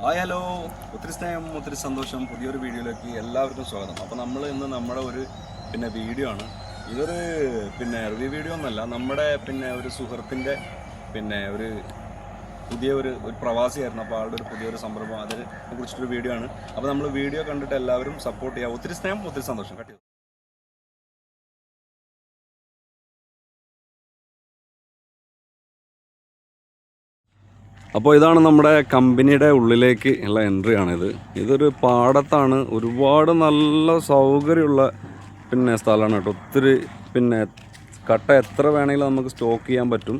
Hello, ഒത്തിരി സ്നേഹം, ഒത്തിരി സന്തോഷം. പുതിയൊരു വീഡിയോയിലേക്ക് എല്ലാവർക്കും സ്വാഗതം. അപ്പോൾ നമ്മൾ ഇന്ന് നമ്മുടെ ഒരു വീഡിയോ ആണ്. ഇതൊരു റിവ്യൂ വീഡിയോ ഒന്നല്ല, നമ്മുടെ ഒരു സുഹൃത്തിൻ്റെ ഒരു പുതിയ ഒരു പ്രവാസിയായിരുന്നു. അപ്പോൾ ആളുടെ ഒരു പുതിയൊരു സംരംഭം, അതിനെ കുറിച്ചിട്ടൊരു വീഡിയോ ആണ്. അപ്പോൾ നമ്മൾ വീഡിയോ കണ്ടിട്ട് എല്ലാവരും സപ്പോർട്ട് ചെയ്യുക. ഒത്തിരി സ്നേഹം, ഒത്തിരി സന്തോഷം. കട്ട് ചെയ്തു. അപ്പോൾ ഇതാണ് നമ്മുടെ കമ്പനിയുടെ ഉള്ളിലേക്ക് ഉള്ള എൻട്രി ആണിത്. ഇതൊരു പാടത്താണ്. ഒരുപാട് നല്ല സൗകര്യമുള്ള സ്ഥലമാണ് കേട്ടോ. ഒത്തിരി കട്ട എത്ര വേണമെങ്കിലും നമുക്ക് സ്റ്റോക്ക് ചെയ്യാൻ പറ്റും.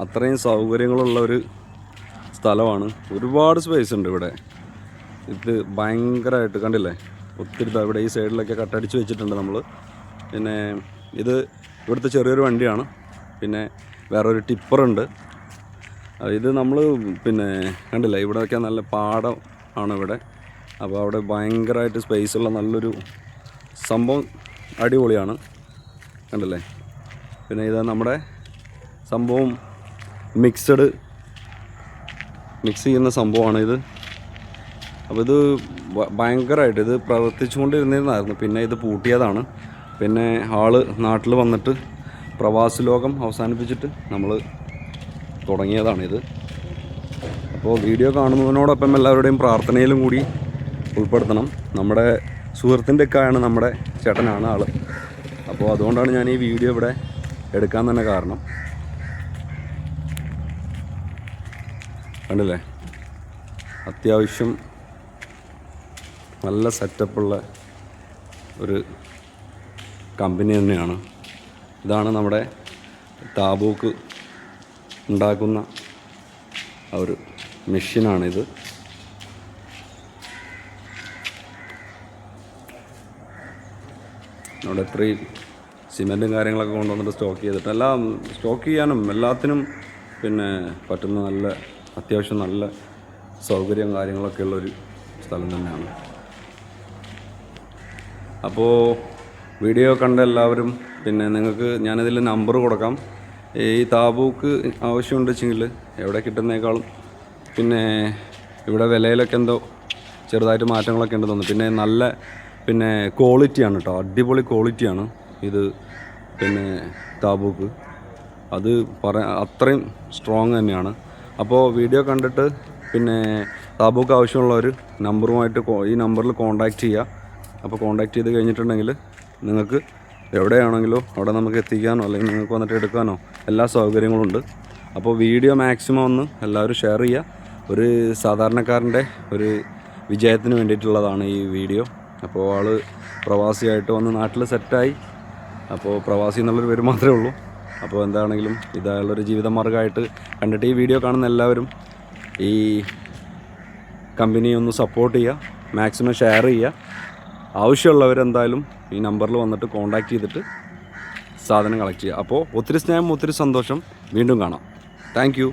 അത്രയും സൗകര്യങ്ങളുള്ള ഒരു സ്ഥലമാണ്. ഒരുപാട് സ്പേസ് ഉണ്ട് ഇവിടെ. ഇത് ഭയങ്കരമായിട്ട് കണ്ടില്ലേ, ഒത്തിരി ഇവിടെ ഈ സൈഡിലൊക്കെ കട്ടടിച്ച് വെച്ചിട്ടുണ്ട് നമ്മൾ. ഇത് ഇവിടുത്തെ ചെറിയൊരു വണ്ടിയാണ്. വേറൊരു ടിപ്പറുണ്ട്. ഇത് നമ്മൾ കണ്ടില്ല, ഇവിടെയൊക്കെ നല്ല പാടം ആണ് ഇവിടെ. അപ്പോൾ അവിടെ ഭയങ്കരമായിട്ട് സ്പേസുള്ള നല്ലൊരു സംഭവം, അടിപൊളിയാണ്. കണ്ടില്ലേ. ഇത് നമ്മുടെ സംഭവം മിക്സ് ചെയ്യുന്ന സംഭവമാണ് ഇത്. അപ്പോൾ ഇത് ഭയങ്കരമായിട്ട് ഇത് പ്രവർത്തിച്ചുകൊണ്ടിരുന്നിരുന്നായിരുന്നു. ഇത് പൂട്ടിയതാണ്. ആള് നാട്ടിൽ വന്നിട്ട് പ്രവാസി ലോകം അവസാനിപ്പിച്ചിട്ട് നമ്മൾ തുടങ്ങിയതാണിത്. അപ്പോൾ വീഡിയോ കാണുന്നതിനോടൊപ്പം എല്ലാവരുടെയും പ്രാർത്ഥനയിലും കൂടി ഉൾപ്പെടുത്തണം. നമ്മുടെ സുഹൃത്തിൻ്റെ ഒക്കെയാണ്, നമ്മുടെ ചേട്ടനാണ് ആൾ. അപ്പോൾ അതുകൊണ്ടാണ് ഞാൻ ഈ വീഡിയോ ഇവിടെ എടുക്കാൻ തന്നെ കാരണം. കണ്ടില്ലേ, അത്യാവശ്യം നല്ല സെറ്റപ്പുള്ള ഒരു കമ്പനി തന്നെയാണ്. ഇതാണ് നമ്മുടെ താബൂക്ക് ഉണ്ടാക്കുന്ന ഒരു മെഷീനാണിത്. അവിടെ ഇത്രയും സിമെൻറ്റും കാര്യങ്ങളൊക്കെ കൊണ്ടുവന്നിട്ട് സ്റ്റോക്ക് ചെയ്തിട്ട് എല്ലാം സ്റ്റോക്ക് ചെയ്യാനും എല്ലാത്തിനും പറ്റുന്ന നല്ല അത്യാവശ്യം നല്ല സൗകര്യം കാര്യങ്ങളൊക്കെ ഉള്ളൊരു സ്ഥലം തന്നെയാണ്. അപ്പോൾ വീഡിയോ കണ്ട എല്ലാവരും നിങ്ങൾക്ക് ഞാനിതിൽ നമ്പർ കൊടുക്കാം. ഈ താബൂക്ക് ആവശ്യമുണ്ട് വെച്ചെങ്കിൽ എവിടെ കിട്ടുന്നേക്കാളും ഇവിടെ വിലയിലൊക്കെ എന്തോ ചെറുതായിട്ട് മാറ്റങ്ങളൊക്കെ ഉണ്ട് തോന്നുന്നു. നല്ല ക്വാളിറ്റിയാണ് കേട്ടോ, അടിപൊളി ക്വാളിറ്റിയാണ് ഇത്. താബൂക്ക് അത് അത്രയും സ്ട്രോങ് തന്നെയാണ്. അപ്പോൾ വീഡിയോ കണ്ടിട്ട് താബൂക്ക് ആവശ്യമുള്ളവർ നമ്പറുമായിട്ട് ഈ നമ്പറിൽ കോൺടാക്റ്റ് ചെയ്യുക. അപ്പോൾ കോൺടാക്റ്റ് ചെയ്ത് കഴിഞ്ഞിട്ടുണ്ടെങ്കിൽ നിങ്ങൾക്ക് എവിടെയാണെങ്കിലോ അവിടെ നമുക്ക് എത്തിക്കാനോ അല്ലെങ്കിൽ നിങ്ങൾക്ക് വന്നിട്ട് എടുക്കാനോ എല്ലാ സൗകര്യങ്ങളുണ്ട്. അപ്പോൾ വീഡിയോ മാക്സിമം ഒന്ന് എല്ലാവരും ഷെയർ ചെയ്യുക. ഒരു സാധാരണക്കാരൻ്റെ ഒരു വിജയത്തിന് വേണ്ടിയിട്ടുള്ളതാണ് ഈ വീഡിയോ. അപ്പോൾ ആൾ പ്രവാസിയായിട്ട് വന്ന് നാട്ടിൽ സെറ്റായി. അപ്പോൾ പ്രവാസി എന്നുള്ളൊരു പേര് മാത്രമേ ഉള്ളൂ. അപ്പോൾ എന്താണെങ്കിലും ഇതായുള്ളൊരു ജീവിതമാർഗ്ഗമായിട്ട് കണ്ടിട്ട് ഈ വീഡിയോ കാണുന്ന എല്ലാവരും ഈ കമ്പനിയെ ഒന്ന് സപ്പോർട്ട് ചെയ്യുക, മാക്സിമം ഷെയർ ചെയ്യുക. ആവശ്യമുള്ളവരെന്തായാലും ഈ നമ്പറിൽ വന്നിട്ട് കോൺടാക്റ്റ് ചെയ്തിട്ട് സാധനം കളക്ട് ചെയ്യുക. അപ്പോൾ ഒത്തിരി സ്നേഹം, ഒത്തിരി സന്തോഷം. വീണ്ടും കാണാം. Thank you.